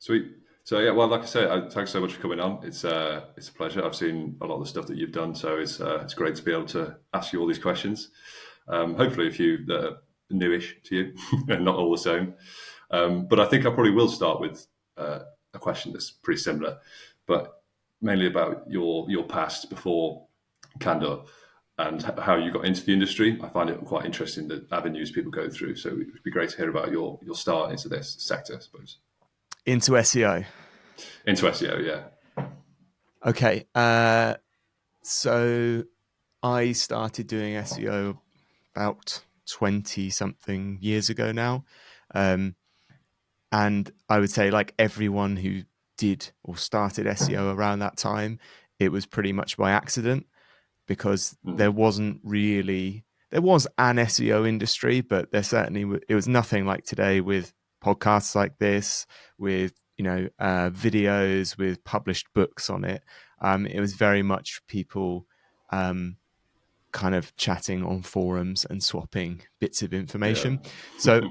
Sweet. So yeah, well, like I say, thanks so much for coming on. It's a pleasure. I've seen a lot of the stuff that you've done, so it's great to be able to ask you all these questions. Hopefully, a few that are newish to you and not all the same. But I think I probably will start with a question that's pretty similar, but mainly about your past before Candour and how you got into the industry. I find it quite interesting, the avenues people go through. So it'd be great to hear about your start into this sector, I suppose. Into SEO. Into SEO, yeah. Okay. So I started doing SEO about 20 something years ago now. And I would say, like everyone who did or started SEO around that time, it was pretty much by accident, because there was an SEO industry, but it was nothing like today, with podcasts like this, with videos, with published books on it. It was very much people kind of chatting on forums and swapping bits of information. Yeah. So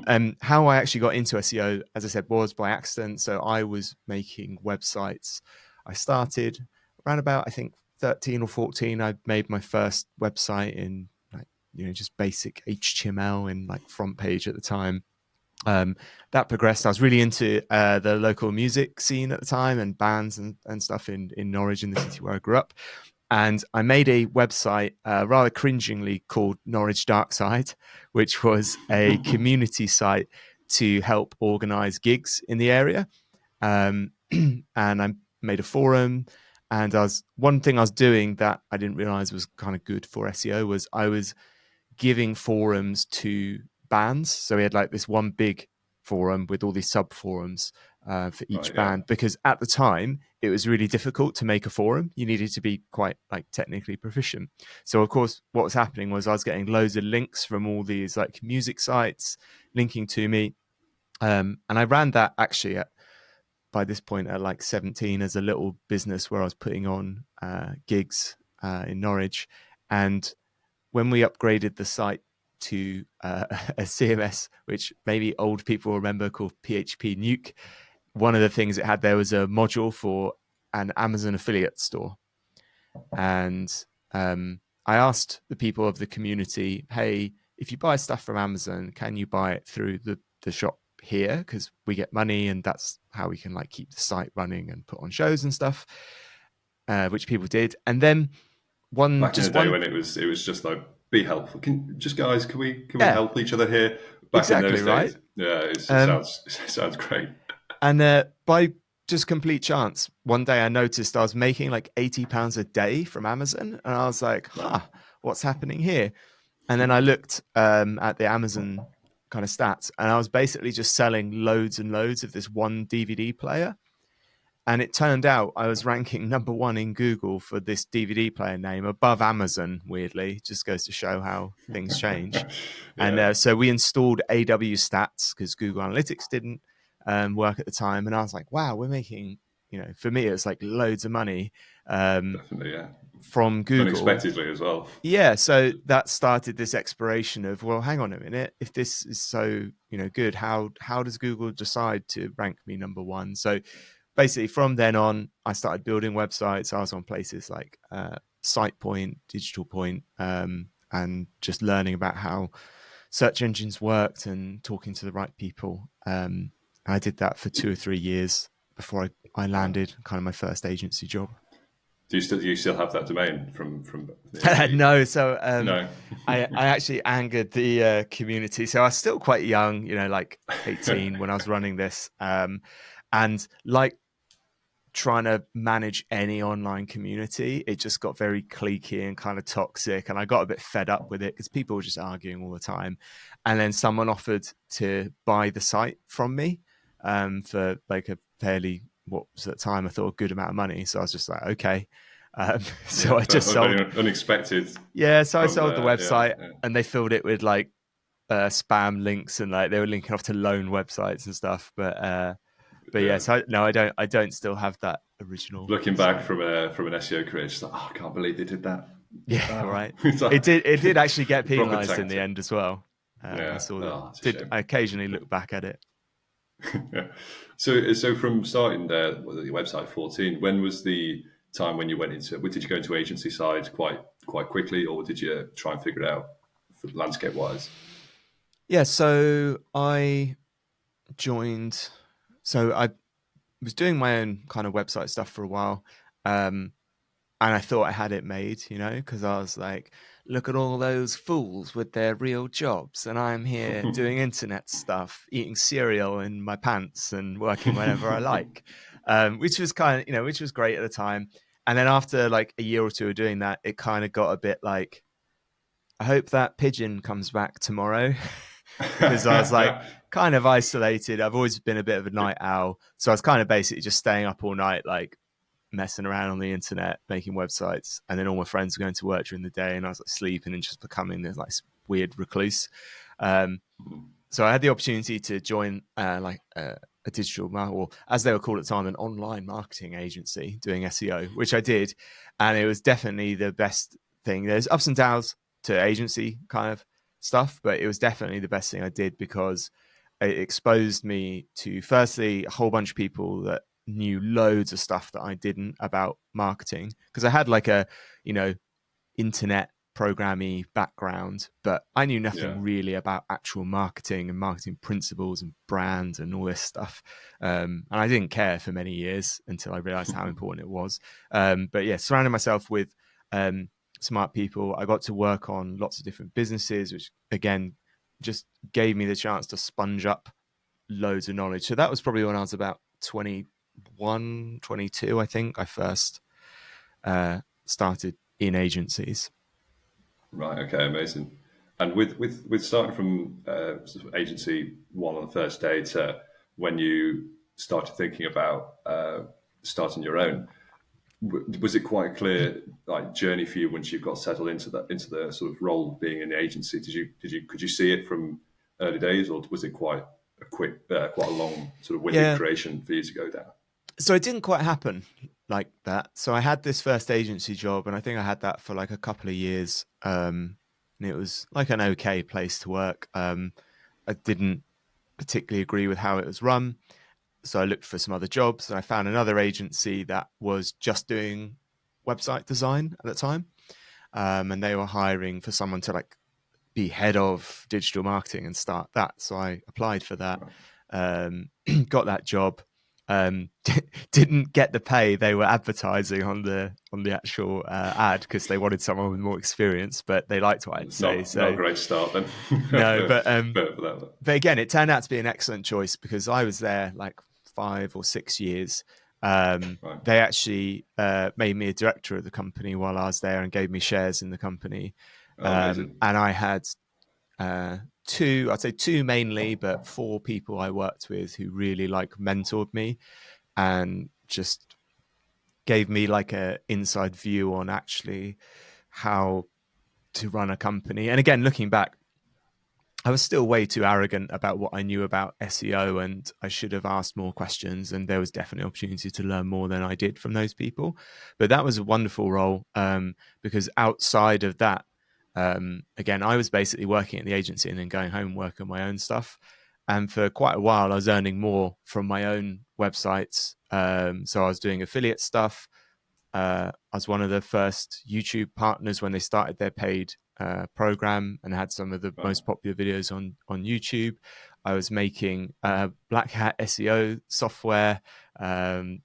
how I actually got into SEO, as I said, was by accident. So I was making websites. I started around about, I think, 13 or 14. I made my first website in just basic HTML in like front page at the time. That progressed. I was really into the local music scene at the time, and bands and stuff in Norwich, in the city where I grew up. And I made a website rather cringingly called Norwich Darkside, which was a community site to help organize gigs in the area. And I made a forum. And one thing I was doing that I didn't realize was kind of good for SEO was I was giving forums to bands. So we had like this one big forum with all these sub forums for each band, because at the time it was really difficult to make a forum. You needed to be quite like technically proficient. So of course what was happening was I was getting loads of links from all these like music sites linking to me, and I ran that actually by this point at like 17 as a little business where I was putting on gigs in Norwich. And when we upgraded the site to a CMS, which maybe old people remember, called PHP Nuke, one of the things it had there was a module for an Amazon affiliate store. And I asked the people of the community, hey, if you buy stuff from Amazon, can you buy it through the shop here? Because we get money, and that's how we can like keep the site running and put on shows and stuff, which people did. And then back in the day when it was just like, be helpful. Can we help each other here? Back exactly, in those days. Right? Yeah, it sounds great. And by just complete chance, one day I noticed I was making like £80 a day from Amazon, and I was like, what's happening here? And then I looked at the Amazon kind of stats, and I was basically just selling loads and loads of this one DVD player. And it turned out I was ranking number 1 in Google for this DVD player name, above Amazon, weirdly. Just goes to show how things change. Yeah. And so we installed AW Stats because Google Analytics didn't work at the time. And I was like, wow, we're making, for me, it was like loads of money definitely, yeah, from Google. Unexpectedly as well. Yeah, so that started this exploration of, well, hang on a minute. If this is so, good, how does Google decide to rank me number 1? So basically, from then on, I started building websites. I was on places like SitePoint, Digital Point, and just learning about how search engines worked and talking to the right people. I did that for 2 or 3 years before I landed kind of my first agency job. Do you still have that domain from No, so no. I actually angered the community. So I was still quite young, like 18 when I was running this. And like trying to manage any online community, it just got very cliquey and kind of toxic. And I got a bit fed up with it because people were just arguing all the time. And then someone offered to buy the site from me for like a fairly, what was at the time I thought a good amount of money. So I was just like, okay. So I just sold. Unexpected. Yeah, so I sold the website, and they filled it with like spam links, and like they were linking off to loan websites and stuff. But yeah, so I don't still have that original. Looking back from an SEO career, just like, I can't believe they did that. Yeah, right. Like, it did actually get penalised in the end as well. I occasionally look back at it. Yeah. So from starting there, your website 14, when was the time when you went into? Did you go into agency side quite quickly, or did you try and figure it out landscape wise? Yeah, so I joined. So I was doing my own kind of website stuff for a while. Um, and I thought I had it made, because I was like, look at all those fools with their real jobs, and I'm here doing internet stuff, eating cereal in my pants and working whenever I like, which was which was great at the time. And then after like a year or two of doing that, it kind of got a bit like, I hope that pigeon comes back tomorrow. Because I was like kind of isolated. I've always been a bit of a night owl. So I was kind of basically just staying up all night, like messing around on the internet, making websites. And then all my friends were going to work during the day, and I was like sleeping and just becoming this like weird recluse. So I had the opportunity to join a digital, or as they were called at the time, an online marketing agency doing SEO, which I did. And it was definitely the best thing. There's ups and downs to agency kind of stuff, but it was definitely the best thing I did because it exposed me to, firstly, a whole bunch of people that knew loads of stuff that I didn't about marketing, because I had like a, internet programmy background, but I knew Yeah. nothing really about actual marketing and marketing principles and brands and all this stuff. And I didn't care for many years until I realized how important it was. But yeah, surrounding myself with smart people, I got to work on lots of different businesses, which again just gave me the chance to sponge up loads of knowledge. So that was probably when I was about 21, 22, I think I first started in agencies. Right. Okay. Amazing. And with starting from sort of agency one on the first day to when you started thinking about starting your own, was it quite a clear like journey for you once you got settled into the sort of role being in the agency? Could you see it from early days, or was it quite a quick, quite a long sort of winded Yeah. creation for you to go down? So it didn't quite happen like that. So I had this first agency job, and I think I had that for like a couple of years. And it was like an okay place to work. I didn't particularly agree with how it was run. So I looked for some other jobs, and I found another agency that was just doing website design at the time. And they were hiring for someone to like be head of digital marketing and start that. So I applied for that, got that job. Didn't get the pay they were advertising on the actual ad, because they wanted someone with more experience, but they liked what I'd say. Not a So great start then. no, but for that. but again, it turned out to be an excellent choice because I was there like 5 or 6 years. Right. They actually made me a director of the company while I was there and gave me shares in the company. Oh, amazing. And I had I'd say two mainly, but four people I worked with who really like mentored me and just gave me like a inside view on actually how to run a company. And again, looking back, I was still way too arrogant about what I knew about SEO, and I should have asked more questions. And there was definitely opportunity to learn more than I did from those people. But that was a wonderful role, because outside of that, again, I was basically working at the agency and then going home and working on my own stuff. And for quite a while, I was earning more from my own websites. So I was doing affiliate stuff. I was one of the first YouTube partners when they started their paid program and had some of the most popular videos on YouTube. I was making Black Hat SEO software,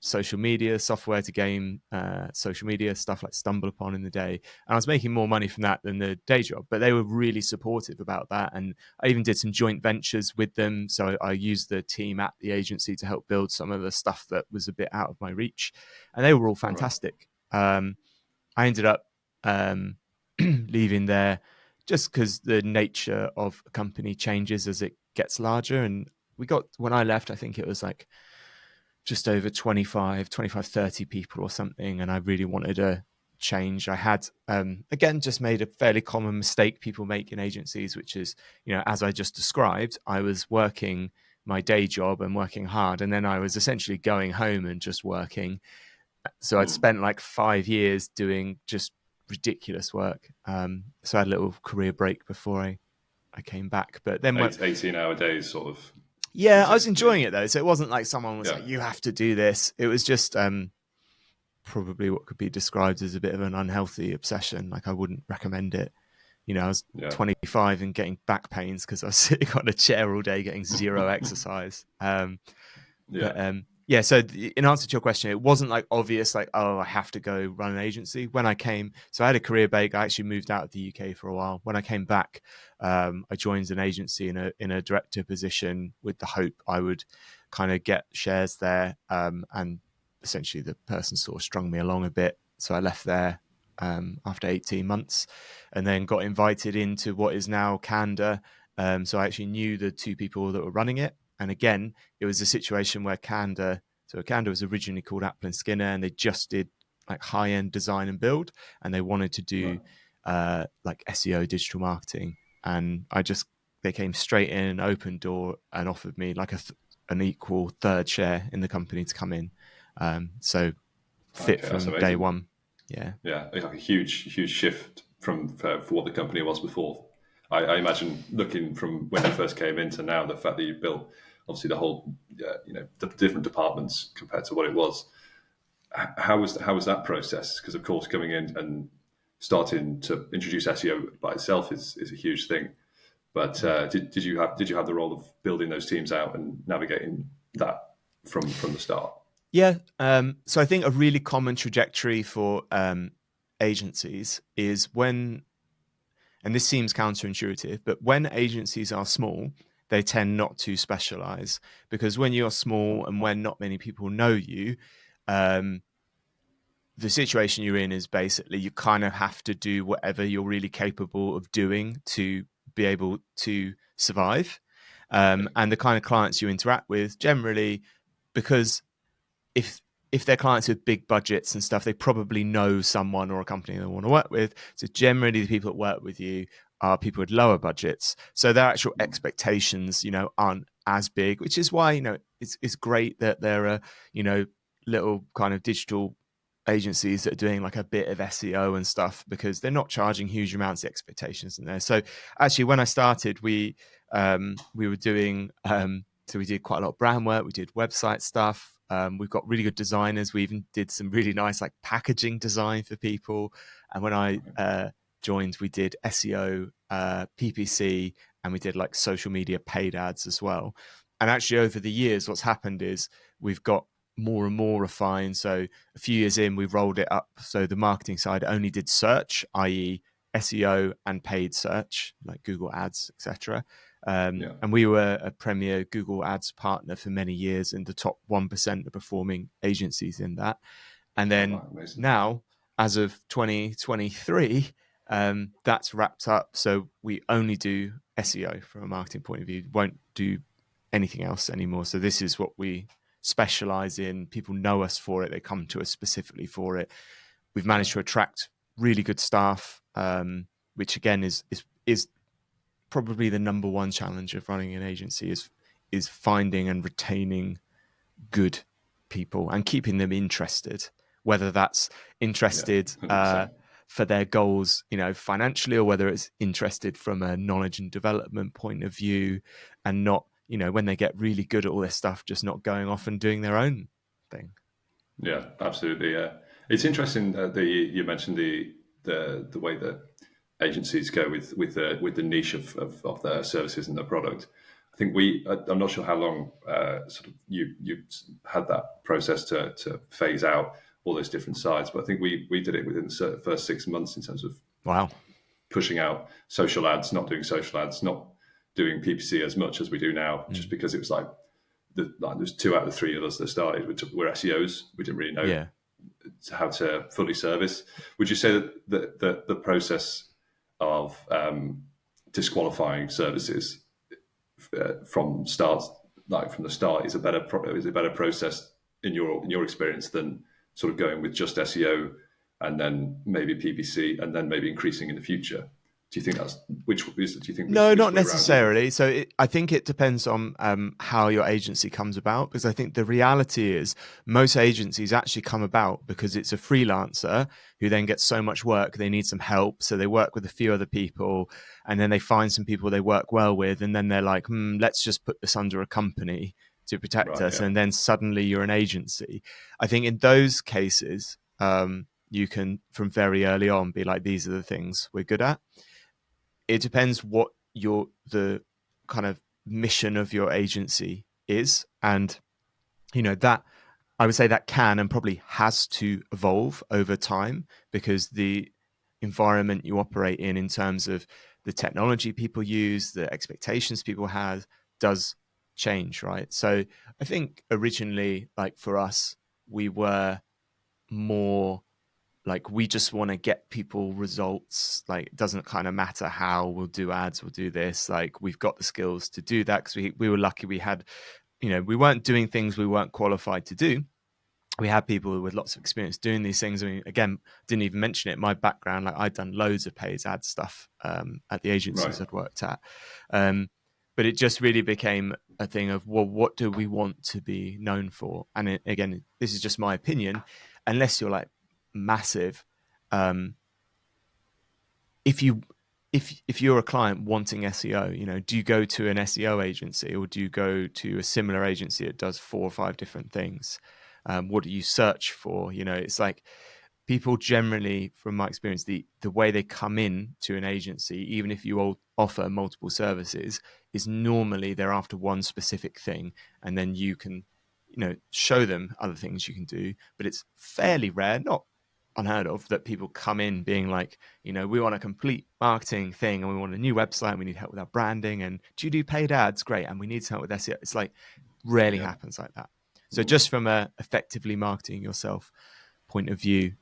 social media software to game social media stuff like Stumble Upon in the day. And I was making more money from that than the day job, but they were really supportive about that. And I even did some joint ventures with them. So I used the team at the agency to help build some of the stuff that was a bit out of my reach. And they were all Right. fantastic. I ended up leaving there just because the nature of a company changes as it gets larger. And when I left, I think it was like just over 25, 30 people or something. And I really wanted a change. I had, again, just made a fairly common mistake people make in agencies, which is, as I just described, I was working my day job and working hard. And then I was essentially going home and just working. So I'd spent like 5 years doing just ridiculous work. So I had a little career break before I came back. But then 18-hour days, sort of. Yeah, I was enjoying it though. So it wasn't like someone was Yeah, like, you have to do this. It was just probably what could be described as a bit of an unhealthy obsession. Like I wouldn't recommend it. You know, I was yeah, 25 and getting back pains because I was sitting on a chair all day getting zero exercise. yeah. Yeah, so in answer to your question, it wasn't like obvious, like, oh, I have to go run an agency. When I came, so I had a career break. I actually moved out of the UK for a while. When I came back, I joined an agency in a director position with the hope I would kind of get shares there. And essentially the person sort of strung me along a bit. So I left there after 18 months and then got invited into what is now Candour. So I actually knew the two people that were running it. And again, it was a situation where Candour was originally called Apple and Skinner, and they just did like high-end design and build, and they wanted to do like SEO, digital marketing. And they came straight in, open door, and offered me like an equal third share in the company to come in. So fit Okay, that's from day amazing. one. Yeah. Yeah, it's like a huge shift from for what the company was before. I imagine looking from when you first came in to now, the fact that you've built obviously the whole, the different departments compared to what it was. How was that process? Because of course, coming in and starting to introduce SEO by itself is a huge thing. But did you have the role of building those teams out and navigating that from the start? Yeah. So I think a really common trajectory for agencies is when, and this seems counterintuitive, but when agencies are small, they tend not to specialize, because when you're small and when not many people know you, the situation you're in is basically you kind of have to do whatever you're really capable of doing to be able to survive. And the kind of clients you interact with generally, because if they're clients with big budgets and stuff, they probably know someone or a company they want to work with. So generally the people that work with you are people with lower budgets. So their actual expectations, aren't as big, which is why, it's great that there are, little kind of digital agencies that are doing like a bit of SEO and stuff, because they're not charging huge amounts of expectations in there. So actually when I started, we were doing, so we did quite a lot of brand work. We did website stuff. We've got really good designers. We even did some really nice like packaging design for people. And when I joined, we did SEO, PPC, and we did like social media paid ads as well. And actually over the years, what's happened is we've got more and more refined. So a few years in, we've rolled it up. So the marketing side only did search, i.e. SEO and paid search, like Google Ads, etc. Yeah. And we were a premier Google Ads partner for many years and the top 1% of performing agencies in that. And Oh, then wow, amazing. now, as of 2023, that's wrapped up. So we only do SEO from a marketing point of view, won't do anything else anymore. So this is what we specialize in. People know us for it. They come to us specifically for it. We've managed to attract really good staff, which again is probably the number one challenge of running an agency is finding and retaining good people and keeping them interested, whether that's interested for their goals, financially, or whether it's interested from a knowledge and development point of view, and not, when they get really good at all this stuff, just not going off and doing their own thing. Yeah, absolutely. Yeah, it's interesting that you mentioned the way that agencies go with the niche of their services and their product. I think I'm not sure how long sort of you had that process to phase out all those different sides, but I think we did it within the first 6 months in terms of Wow. pushing out social ads, not doing social ads, not doing PPC as much as we do now, just because it was like there's 2 out of the 3 of us that started, which were SEOs. We didn't really know how to fully service. Would you say that the process of disqualifying services from the start is a better process in your experience than sort of going with just SEO and then maybe PPC and then maybe increasing in the future? Do you think that's which is? Do you think No, which not way around do you think? necessarily. So I think it depends on how your agency comes about, because I think the reality is most agencies actually come about because it's a freelancer who then gets so much work, they need some help. So they work with a few other people, and then they find some people they work well with. And then they're like, let's just put this under a company to protect Right. us. Yeah. And then suddenly you're an agency. I think in those cases, you can, from very early on, be like, these are the things we're good at. It depends what the kind of mission of your agency is, and that I would say that can and probably has to evolve over time, because the environment you operate in terms of the technology people use, the expectations people have, does change, right? So I think originally, like for us, we were more like, we just want to get people results. Like, it doesn't kind of matter how. We'll do ads, we'll do this. Like, we've got the skills to do that, because we were lucky. We had, we weren't doing things we weren't qualified to do. We had people with lots of experience doing these things. I mean, again, didn't even mention it. My background, like, I'd done loads of paid ad stuff at the Right. agencies I'd worked at. But it just really became a thing of, well, what do we want to be known for? And again, this is just my opinion. Unless you're like massive, if you're a client wanting SEO, do you go to an SEO agency, or do you go to a similar agency that does 4 or 5 different things? What do you search for? It's like, people generally, from my experience, the way they come in to an agency, even if you all offer multiple services, is normally they're after one specific thing, and then you can show them other things you can do. But it's fairly rare, not unheard of, that people come in being like, we want a complete marketing thing, and we want a new website, and we need help with our branding, and do you do paid ads? Great. And we need some help with SEO. It's like, rarely Yeah. happens like that. So just from a effectively marketing yourself point of view,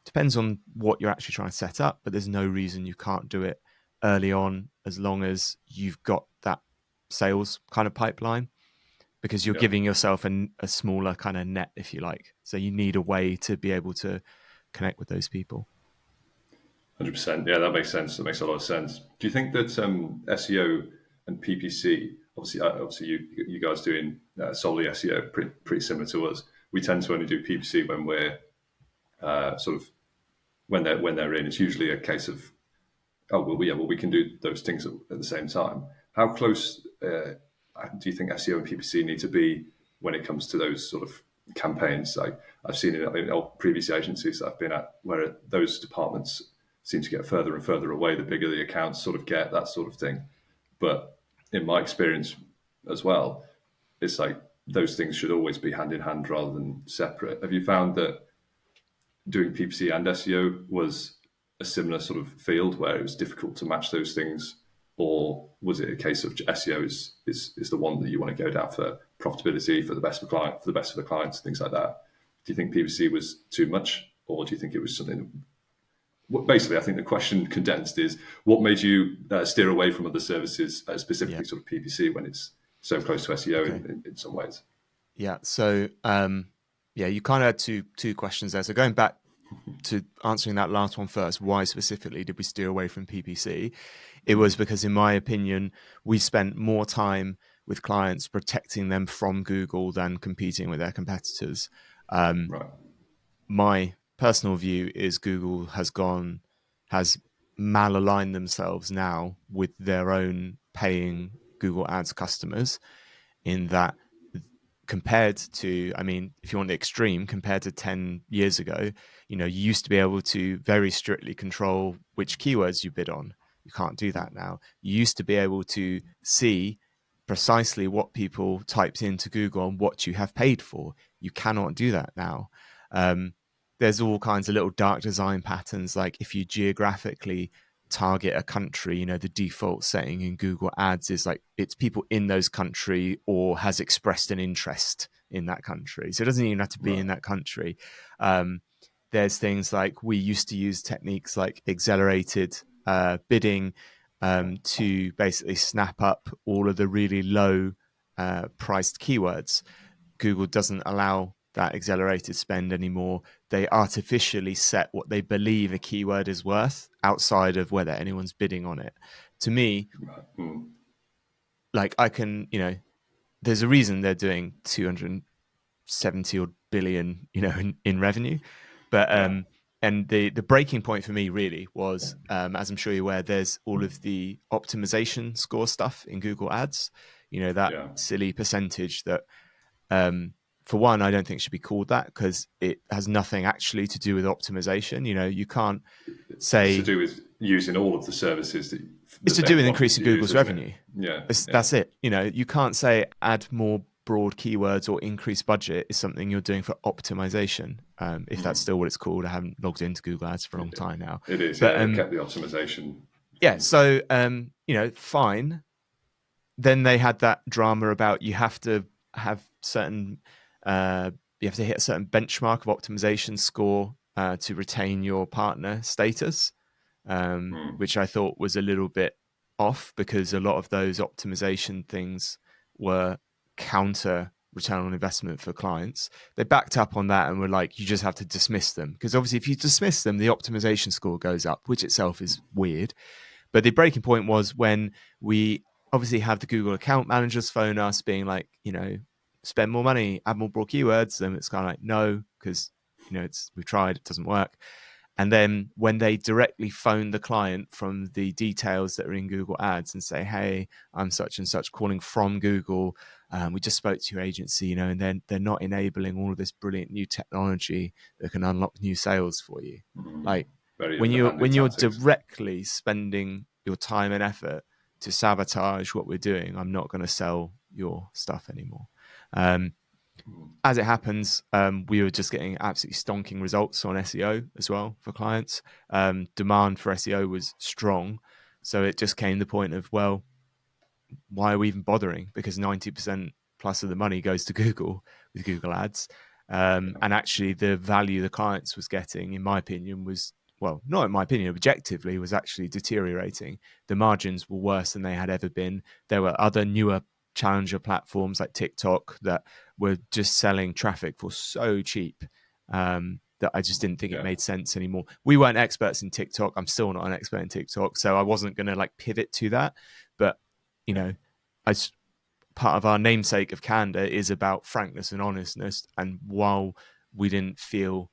depends on what you're actually trying to set up, but there's no reason you can't do it early on, as long as you've got that sales kind of pipeline, because you're Yeah. giving yourself a smaller kind of net, if you like. So you need a way to be able to connect with those people. 100%. Yeah, that makes sense. That makes a lot of sense. Do you think that SEO and PPC, obviously, you guys doing solely SEO, pretty similar to us. We tend to only do PPC when we're sort of when they're in. It's usually a case of, oh well, we can do those things at the same time. How close do you think SEO and PPC need to be when it comes to those sort of campaigns? Like, I've seen in old previous agencies that I've been at, where those departments seem to get further and further away the bigger the accounts sort of get, that sort of thing. But in my experience as well, it's like those things should always be hand in hand rather than separate. Have you found that doing PPC and SEO was a similar sort of field where it was difficult to match those things, or was it a case of SEO is the one that you want to go down for profitability, for the best of the clients, things like that? Do you think PPC was too much, or do you think it was something? Basically, I think the question condensed is, what made you steer away from other services, specifically sort of PPC, when it's so close to SEO in some ways? Yeah. So, you kind of had two questions there. So going back to answering that last one first, why specifically did we steer away from PPC? It was because, in my opinion, we spent more time with clients protecting them from Google than competing with their competitors. Right. My personal view is Google has malaligned themselves now with their own paying Google Ads customers, in that, compared to, I mean, if you want the extreme, compared to 10 years ago, you used to be able to very strictly control which keywords you bid on. You can't do that now. You used to be able to see precisely what people typed into Google and what you have paid for. You cannot do that now. There's all kinds of little dark design patterns, like if you geographically target a country, the default setting in Google Ads is like, it's people in those country or has expressed an interest in that country. So it doesn't even have to be in that country. There's things like, we used to use techniques like accelerated bidding to basically snap up all of the really low priced keywords. Google doesn't allow that accelerated spend anymore. They artificially set what they believe a keyword is worth outside of whether anyone's bidding on it. To me, like I can, there's a reason they're doing 270 odd billion, in revenue. But and the breaking point for me really was, as I'm sure you're aware, there's all of the optimization score stuff in Google Ads. That silly percentage that, for one, I don't think should be called that, because it has nothing actually to do with optimization. You can't say it's to do with using all of the services that it's to do with increasing Google's revenue. That's it. You can't say add more broad keywords or increase budget is something you're doing for optimization. If that's still what it's called. I haven't logged into Google Ads for a long time now. It is, but kept the optimization. Yeah. So, fine. Then they had that drama about you have to have certain, you have to hit a certain benchmark of optimization score to retain your partner status, which I thought was a little bit off, because a lot of those optimization things were counter return on investment for clients. They backed up on that and were like, you just have to dismiss them, because obviously if you dismiss them, the optimization score goes up, which itself is weird. But the breaking point was when we obviously have the Google account managers phone us being like, spend more money, add more broad keywords. And it's kind of like, no, because, we've tried, it doesn't work. And then when they directly phone the client from the details that are in Google Ads and say, hey, I'm such and such calling from Google. We just spoke to your agency, and then they're not enabling all of this brilliant new technology that can unlock new sales for you. Like when you're directly spending your time and effort to sabotage what we're doing, I'm not going to sell your stuff anymore. As it happens, we were just getting absolutely stonking results on SEO as well for clients. Demand for SEO was strong. So it just came to the point of, well, why are we even bothering? Because 90% plus of the money goes to Google with Google Ads. And actually the value the clients was getting, in my opinion, was, well, not in my opinion, objectively, was actually deteriorating. The margins were worse than they had ever been. There were other newer challenger platforms like TikTok that were just selling traffic for so cheap that I just didn't think it made sense anymore. We weren't experts in TikTok. I'm still not an expert in TikTok, so I wasn't going to pivot to that. But, as part of our namesake of Candour is about frankness and honestness. And while we didn't feel,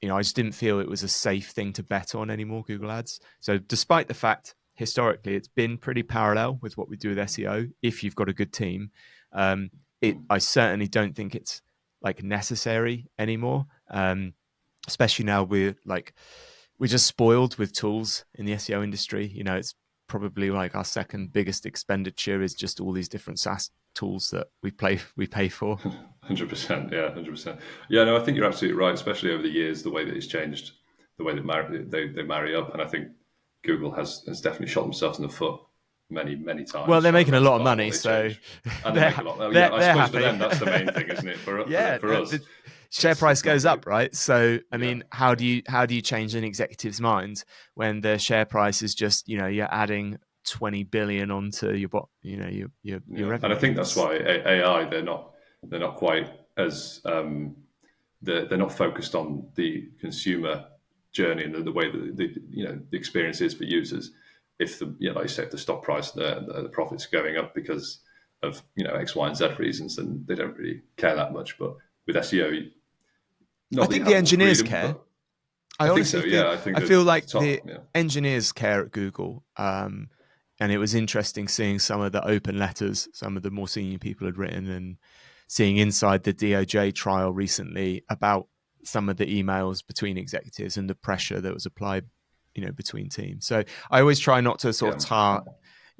I just didn't feel it was a safe thing to bet on anymore, Google Ads. So despite the fact, historically, it's been pretty parallel with what we do with SEO. If you've got a good team, I certainly don't think it's necessary anymore. Especially now we're just spoiled with tools in the SEO industry. It's probably our second biggest expenditure is just all these different SaaS tools that we pay for. 100%, yeah, 100%. Yeah, no, I think you're absolutely right. Especially over the years, the way that it's changed, the way that they marry up, and I think Google has definitely shot themselves in the foot many times. Well, they're making a lot of money, so and they make a lot. I suppose for them that's the main thing, isn't it? For us, the share price goes up, right? So I mean, how do you change an executive's mind when the share price is just you're adding 20 billion onto your revenue? And I think that's why AI they're not quite as they're not focused on the consumer journey and the way that the experience is for users. If like you say, if the stock price, the profits are going up because of X, Y, and Z reasons, then they don't really care that much. But with SEO, I think the engineers care. I honestly think so. I feel like the engineers care at Google. And it was interesting seeing some of the open letters some of the more senior people had written, and seeing inside the DOJ trial recently about some of the emails between executives and the pressure that was applied, between teams. So I always try not to sort of tar,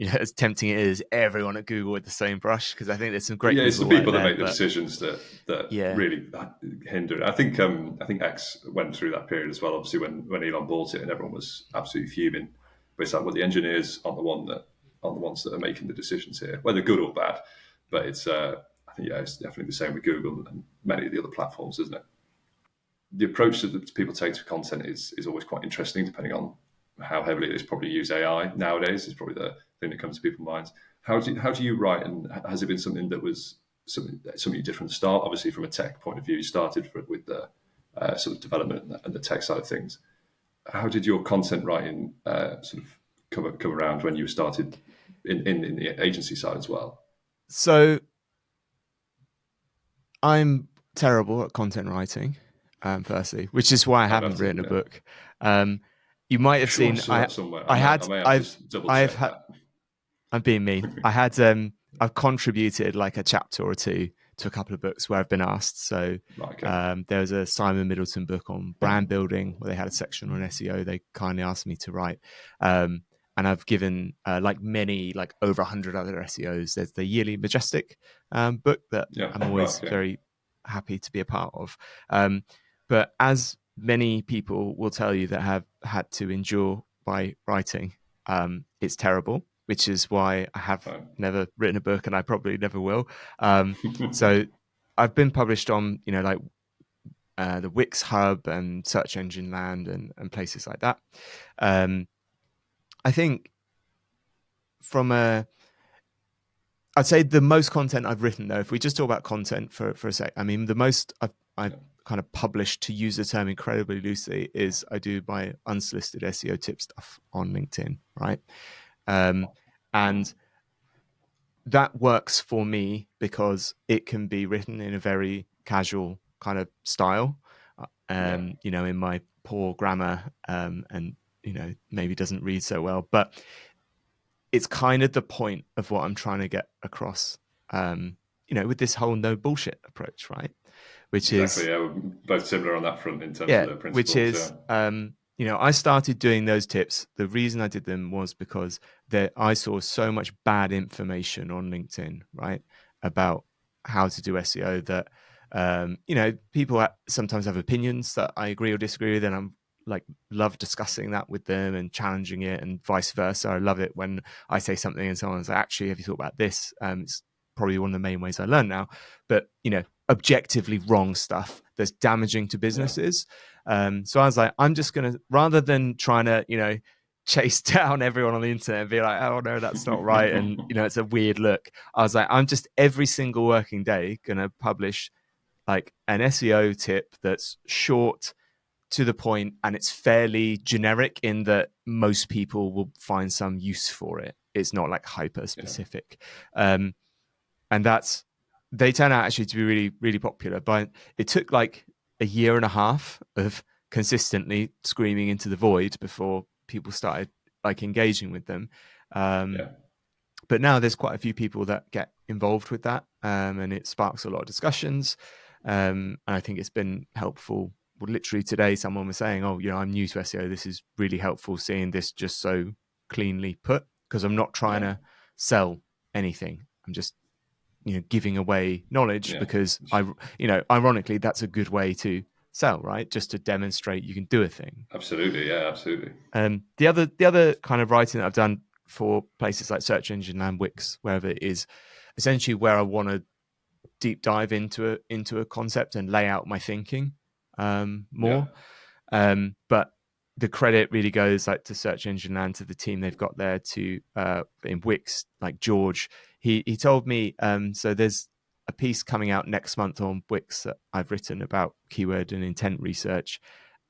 as tempting it is, everyone at Google with the same brush, because I think there's some great people. It's the people that make the decisions that really hinder it. I think X went through that period as well. Obviously, when Elon bought it, and everyone was absolutely fuming. But it's the engineers aren't the ones that are making the decisions here, whether good or bad. But it's I think it's definitely the same with Google and many of the other platforms, isn't it? The approach that people take to content is always quite interesting, depending on how heavily they probably use AI nowadays. Is probably the thing that comes to people's minds. How do you write, and has it been something that was something different start? Obviously, from a tech point of view, you started with the sort of development and the tech side of things. How did your content writing sort of come around when you started in the agency side as well? So I'm terrible at content writing, firstly, which is why I I'd haven't have to, written a book. You might I'm have sure I seen saw that somewhere. I had I may have just double I've checked had that. I'm being mean. I've contributed like a chapter or two to a couple of books where I've been asked. So Right, okay. there was a Simon Middleton book on brand building where they had a section on SEO. They kindly asked me to write. And I've given like many, like over 100 other SEOs. There's the Yearly Majestic book that Yeah, I'm right, always okay. very happy to be a part of. But as many people will tell you that have had to endure by writing, it's terrible, which is why I have Fine. never written a book and I probably never will. So I've been published on, like the Wix Hub and Search Engine Land and places like that. I think I'd say the most content I've written, though, if we just talk about content for a sec, I mean, the most I've kind of published, to use the term incredibly loosely, is I do my unsolicited SEO tip stuff on LinkedIn, right? And that works for me because it can be written in a very casual kind of style, Yeah, in my poor grammar, and maybe doesn't read so well, but it's kind of the point of what I'm trying to get across, with this whole no bullshit approach, right? Which exactly. is, Yeah, we're both similar on that front in terms yeah, of the which principles. Yeah, is, I started doing those tips. The reason I did them was because I saw so much bad information on LinkedIn, right, about how to do SEO that, people sometimes have opinions that I agree or disagree with, and I'm like love discussing that with them and challenging it, and vice versa. I love it when I say something and someone's like, actually, have you thought about this? It's probably one of the main ways I learn now. But objectively wrong stuff that's damaging to yeah, businesses. So I was like, I'm just gonna, rather than trying to chase down everyone on the internet and be like, oh no, that's not right, and it's a weird look. I was like, I'm just every single working day gonna publish like an SEO tip that's short, to the point, and it's fairly generic in that most people will find some use for it. It's not like hyper yeah, specific. And they turn out actually to be really, really popular. But it took like a year and a half of consistently screaming into the void before people started like engaging with them. yeah, But now there's quite a few people that get involved with that, and it sparks a lot of discussions. And I think it's been helpful. Well, literally today, someone was saying, "Oh, I'm new to SEO. This is really helpful seeing this just so cleanly put, because I'm not trying yeah, to sell anything. I'm just giving away knowledge, yeah. because ironically, that's a good way to sell, right? Just to demonstrate you can do a thing. Absolutely, yeah, absolutely. The other kind of writing that I've done for places like Search Engine Land, Wix, wherever it is, essentially where I want to deep dive into a concept and lay out my thinking Yeah, more. But the credit really goes like to Search Engine Land, to the team they've got there, to in Wix, like George. He told me, so there's a piece coming out next month on Wix that I've written about keyword and intent research,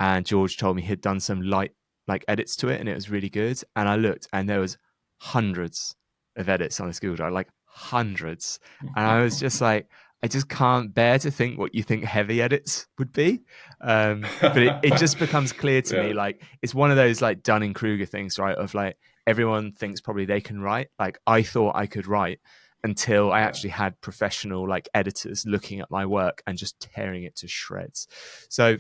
and George told me he'd done some light like edits to it, and it was really good. And I looked, and there was hundreds of edits on this Google Drive, like hundreds, and I was just like, I just can't bear to think what you think heavy edits would be. But it just becomes clear to me, yeah, like, it's one of those like Dunning-Kruger things, right? Of like, everyone thinks probably they can write. Like, I thought I could write until I yeah, actually had professional like editors looking at my work and just tearing it to shreds. So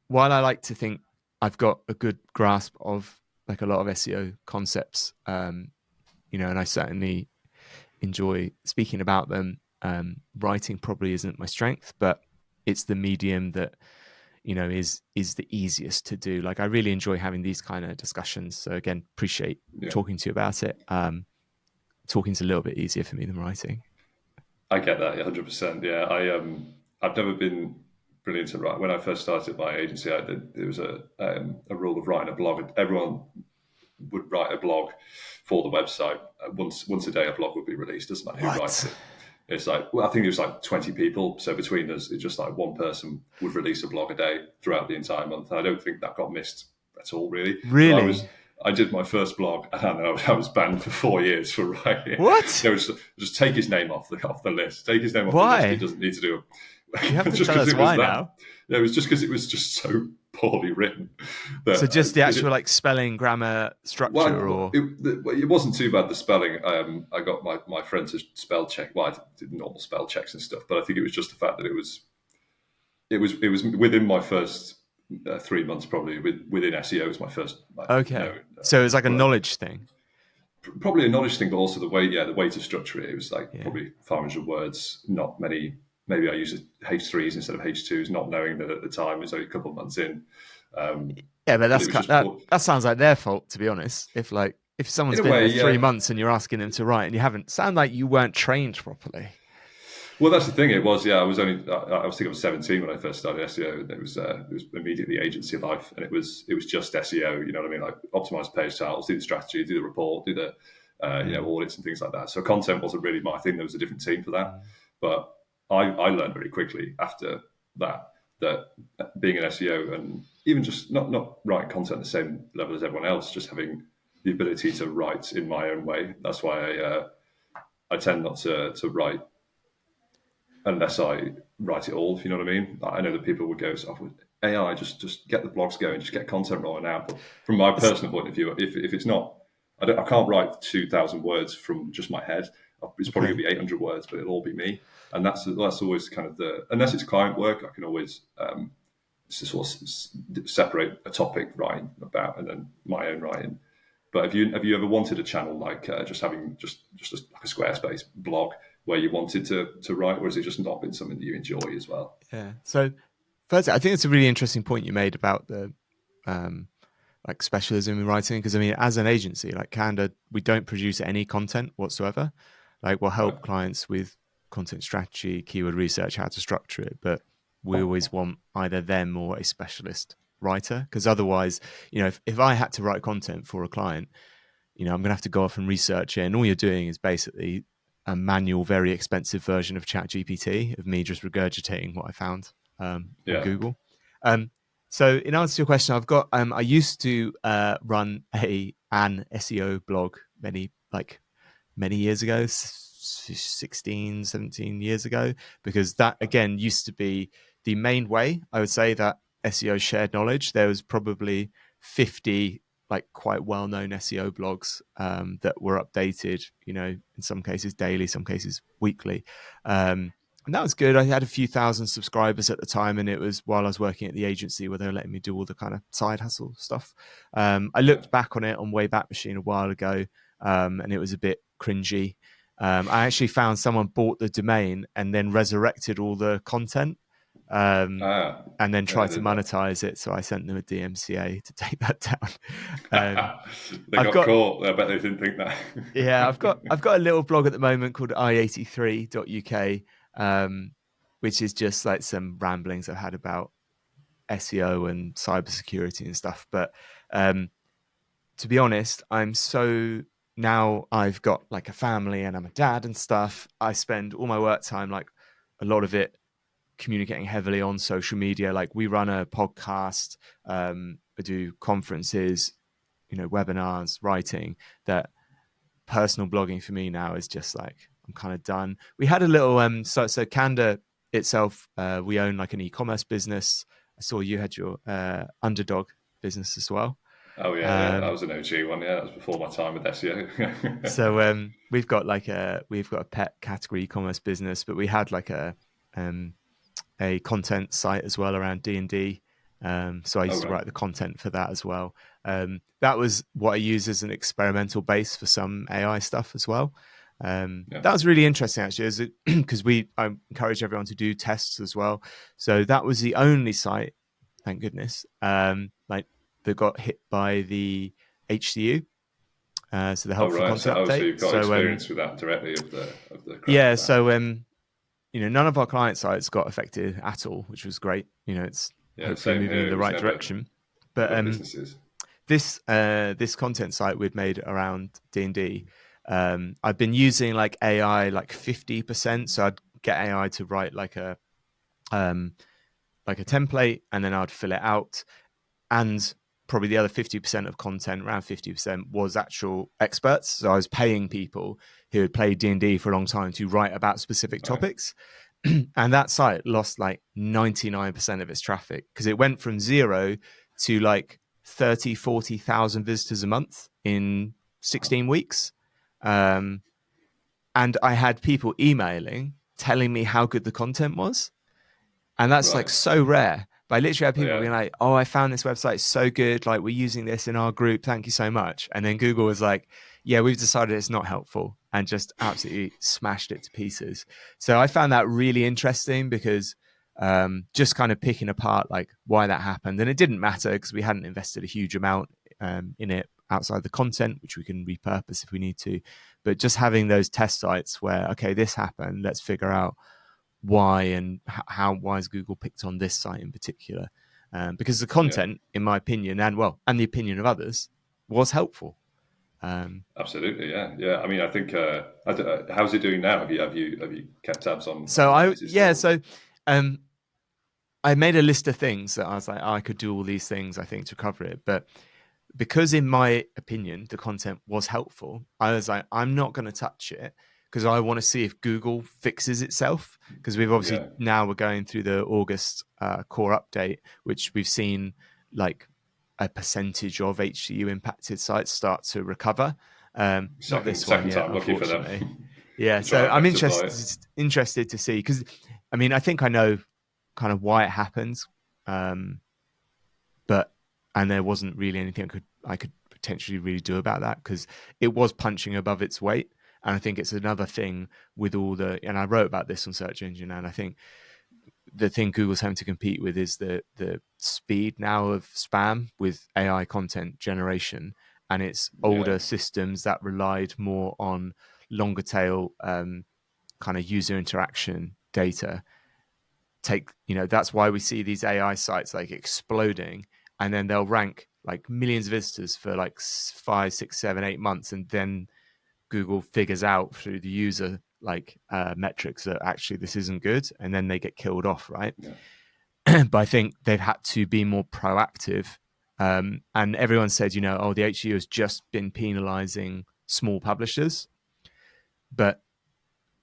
while I like to think I've got a good grasp of like a lot of SEO concepts, and I certainly enjoy speaking about them. Writing probably isn't my strength, but it's the medium that is the easiest to do. Like, I really enjoy having these kind of discussions. So again, appreciate yeah. talking to you about it. Talking's a little bit easier for me than writing. I get that 100%. Yeah, I've never been brilliant at writing. When I first started my agency, there was a rule of writing a blog. Everyone would write a blog for the website. Once a day, a blog would be released. Doesn't matter who writes What? it. It's like, well, I think it was like 20 people. So between us, it's just like one person would release a blog a day throughout the entire month. And I don't think that got missed at all, really. But Really? I did my first blog, and I was banned for 4 years for writing. What? It was just take his name off the list. Take his name off the list. He Why? doesn't need to do it. You have to just tell because us it was why that. now. Yeah, it was just because it was just so poorly written. That, So just the actual like spelling, grammar, structure, or it wasn't too bad, the spelling. I got my friend to spell check. Well, I did normal spell checks and stuff, but I think it was just the fact that it was within my first 3 months, probably within SEO was my first. okay. So it's like a knowledge thing. Probably a knowledge thing, but also the way to structure it. It was like Yeah. probably 500 words, not many. Maybe I used H3s instead of H2s, not knowing that at the time it was only a couple of months in. Yeah, but that sounds like their fault, to be honest. If someone's been there 3 months and you're asking them to write and you haven't, sound like you weren't trained properly. Well, that's the thing. It was, I was only, I was 17 when I first started SEO, and it was immediately agency life, and it was just SEO. You know what I mean? Like optimize page titles, do the strategy, do the report, do the audits and things like that. So content wasn't really my thing. There was a different team for that, but I learned very quickly after that being an SEO and even just not writing content at the same level as everyone else, just having the ability to write in my own way. That's why I tend not to write unless I write it all, if you know what I mean. I know that people would go, AI, just get the blogs going, just get content rolling out. But from my personal point of view, if it's not, I can't write 2,000 words from just my head. It's probably going to be 800 words, but it'll all be me. And that's always kind of unless it's client work, I can always sort of separate a topic writing about and then my own writing. But have you ever wanted a channel like just having just like a Squarespace blog where you wanted to write, or has it just not been something that you enjoy as well? Yeah. So first, I think it's a really interesting point you made about the like specialism in writing, because I mean, as an agency like Candour, we don't produce any content whatsoever. Like we'll help clients with content strategy, keyword research, how to structure it, but we always want either them or a specialist writer, because otherwise, if I had to write content for a client, I'm going to have to go off and research it, and all you're doing is basically a manual, very expensive version of ChatGPT of me just regurgitating what I found on Google. So in answer to your question, I've got I used to run an SEO blog many years ago, 16, 17 years ago, because that again used to be the main way, I would say, that SEO shared knowledge. There was probably 50 like quite well-known SEO blogs that were updated, in some cases daily, some cases weekly. And that was good. I had a few thousand subscribers at the time, and it was while I was working at the agency where they were letting me do all the kind of side hustle stuff. I looked back on it on Wayback Machine a while ago, and it was a bit cringy. I actually found someone bought the domain and then resurrected all the content. And then tried to monetize it. So I sent them a DMCA to take that down. They got caught. I bet they didn't think that. Yeah, I've got a little blog at the moment called i83.uk, which is just like some ramblings I've had about SEO and cybersecurity and stuff. But to be honest, now I've got like a family and I'm a dad and stuff. I spend all my work time, like a lot of it, communicating heavily on social media. Like we run a podcast, I do conferences, webinars, writing. That personal blogging for me now is just like, I'm kind of done. We had a little so Candour itself, we own like an e-commerce business. I saw you had your Underdog business as well. Oh yeah, that was an OG one. Yeah, that was before my time with SEO. So we've got a pet category e-commerce business, but we had like a content site as well around D&D. So I used to write the content for that as well. That was what I use as an experimental base for some AI stuff as well. That was really interesting actually, because I encourage everyone to do tests as well. So that was the only site, thank goodness, that got hit by the HCU. So the helpful content update. So you've got experience with that directly of the So none of our client sites got affected at all, which was great. It's hopefully moving in the right direction. But this content site we'd made around D&D, I've been using like AI like 50%. So I'd get AI to write like a template, and then I'd fill it out. And probably the other 50% of content, around 50%, was actual experts. So I was paying people who had played D&D for a long time to write about specific topics. And that site lost like 99% of its traffic because it went from 0 to like 30, 40,000 visitors a month in 16 weeks. And I had people emailing telling me how good the content was. And that's like so rare. But I literally had people being like, oh, I found this website so good. Like, we're using this in our group. Thank you so much. And then Google was like, yeah, we've decided it's not helpful, and just absolutely smashed it to pieces. So I found that really interesting because just kind of picking apart like why that happened. And it didn't matter because we hadn't invested a huge amount in it outside the content, which we can repurpose if we need to. But just having those test sites where, okay, this happened, let's figure out why, and why is Google picked on this site in particular, because the content, in my opinion, and the opinion of others, was helpful. Absolutely, yeah. I mean, I think how's it doing now? Have you kept tabs on? So I made a list of things that I was like, I could do all these things, I think, to cover it, but because in my opinion the content was helpful, I was like, I'm not going to touch it because I want to see if Google fixes itself, because we've obviously now we're going through the August core update, which we've seen like a percentage of HCU impacted sites start to recover. Not this one yet, unfortunately. Yeah, so I'm interested to see, because I mean, I think I know kind of why it happens, but there wasn't really anything I could potentially really do about that, because it was punching above its weight. And I think it's another thing with and I wrote about this on Search Engine, and I think the thing Google's having to compete with is the speed now of spam with AI content generation, and it's older systems that relied more on longer tail kind of user interaction data. That's why we see these AI sites like exploding, and then they'll rank like millions of visitors for like 5, 6, 7, 8 months, and then Google figures out through the user metrics that actually this isn't good, and then they get killed off, right? But I think they've had to be more proactive, and everyone said, the HCU has just been penalizing small publishers, but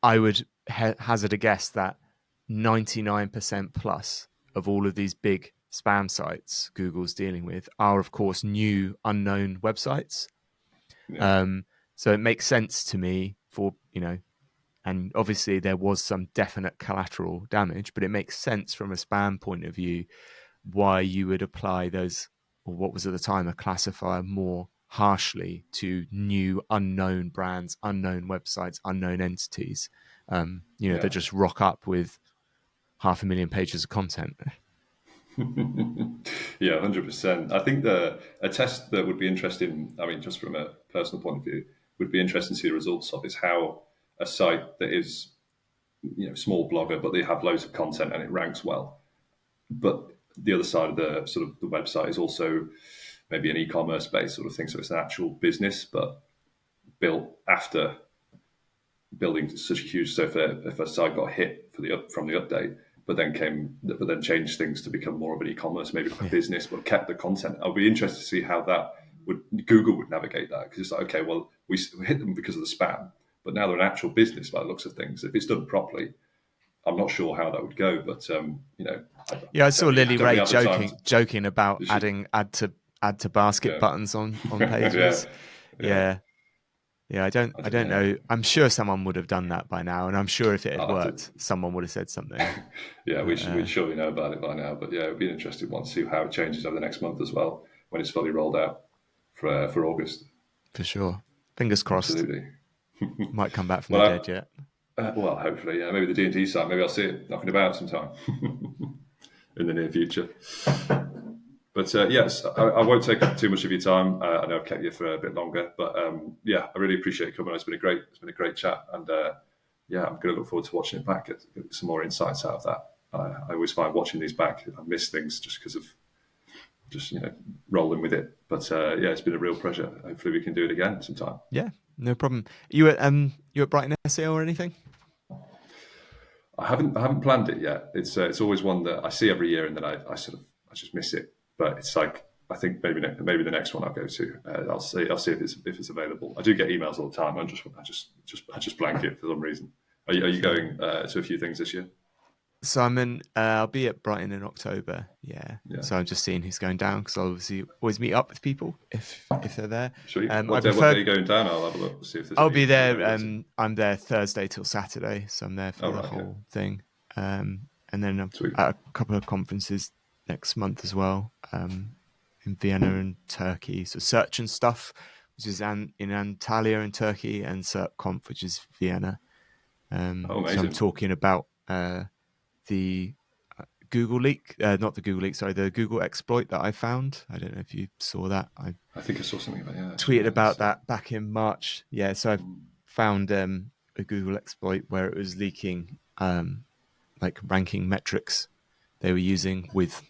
I would hazard a guess that 99% plus of all of these big spam sites Google's dealing with are, of course, new unknown websites. So it makes sense to me and obviously there was some definite collateral damage, but it makes sense from a spam point of view why you would apply those, or what was at the time a classifier, more harshly to new unknown brands, unknown websites, unknown entities, that just rock up with 500,000 pages of content. Yeah, 100%. I think a test that would be interesting, I mean, just from a personal point of view, would be interesting to see the results of, is how a site that is, small blogger, but they have loads of content and it ranks well. But the other side of the sort of the website is also maybe an e-commerce based sort of thing. So it's an actual business, but built after building such a huge. So if a site got hit from the update, but then changed things to become more of an e-commerce, maybe like a business, but kept the content. I'll be interested to see how Google would navigate that, because it's like, okay, well, we hit them because of the spam, but now they're an actual business by the looks of things. If it's done properly, I'm not sure how that would go, but I saw Lily Ray joking about adding add to basket buttons on pages. I don't know. I'm sure someone would have done that by now, and I'm sure if it had worked, someone would have said something. We'd surely know about it by now. But it'd be an interesting one to see how it changes over the next month as well, when it's fully rolled out for August. For sure. Fingers crossed. Absolutely. Might come back from the dead yet. Well, hopefully, maybe the D&D site. Maybe I'll see it knocking about sometime in the near future. But yes, I won't take up too much of your time. I know I've kept you for a bit longer, but I really appreciate you coming. It's been a great chat, and I'm going to look forward to watching it back, get some more insights out of that. I always find watching these back, I miss things just because of rolling with it. But it's been a real pleasure. Hopefully we can do it again sometime. Yeah, No problem. You at Brighton SEO or anything? I haven't planned it yet. It's always one that I see every year, and then I just miss it. But it's like, I think maybe the next one I'll go to. I'll see if it's available. I do get emails all the time. I just blank it for some reason. Are you going to a few things this year? So I'll be at Brighton in October. Yeah. Yeah. So I'm just seeing who's going down because I'll obviously always meet up with people if they're there. Sure. I What day are you going down? I'll have a look. See if there's. I'll be there. I'm there Thursday till Saturday, so I'm there for the whole thing. And then I'm at a couple of conferences next month as well, in Vienna and Turkey. So Search and Stuff, which is in Antalya in Turkey, and SERPConf, which is Vienna. So I'm talking about the Google leak, not the Google leak, sorry, the Google exploit that I found. I don't know if you saw that. I think I saw something about tweeted about that back in March. Yeah, so I found a Google exploit where it was leaking like ranking metrics they were using with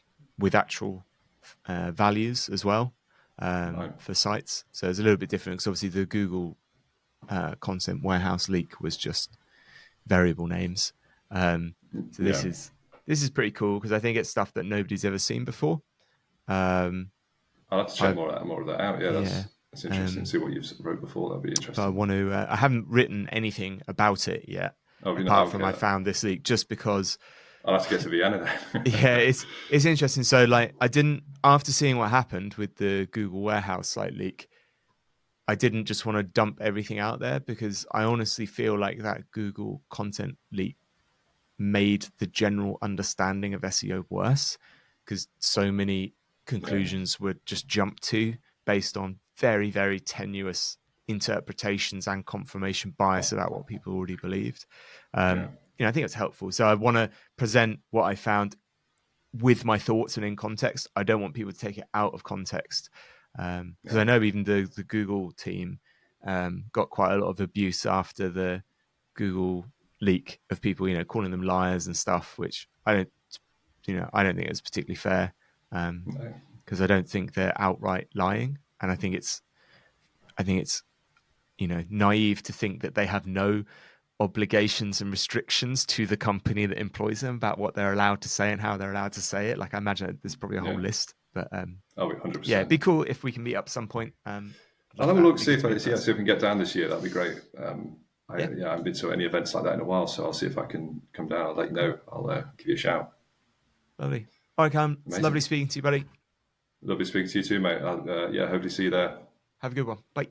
actual values as well for sites. So it's a little bit different because obviously the Google content warehouse leak was just variable names. So this is pretty cool because I think it's stuff that nobody's ever seen before. I'll have to check more of that out. Yeah, that's interesting. See what you've wrote before. That'd be interesting. But I want to. I haven't written anything about it yet, apart from I found this leak just because. I'll have to get to Vienna then. Yeah, it's interesting. So like, I didn't, after seeing what happened with the Google warehouse site leak, I didn't just want to dump everything out there because I honestly feel like that Google content leak made the general understanding of SEO worse because so many conclusions were just jumped to based on very, very tenuous interpretations and confirmation bias about what people already believed. I think it's helpful. So I want to present what I found with my thoughts and in context. I don't want people to take it out of context because I know even the Google team got quite a lot of abuse after the Google leak of people, calling them liars and stuff, which I don't think it's particularly fair because I don't think they're outright lying, and I think it's naive to think that they have no obligations and restrictions to the company that employs them about what they're allowed to say and how they're allowed to say it. Like I imagine there's probably a whole list, but 100%. Yeah, it'd be cool if we can meet up some point. I'll have a look, see if we can get down this year. That'd be great. I haven't been to any events like that in a while, so I'll see if I can come down. I'll let you know. I'll give you a shout. Lovely. All right, Cam. It's lovely speaking to you, buddy. Lovely speaking to you too, mate. Hopefully see you there. Have a good one. Bye.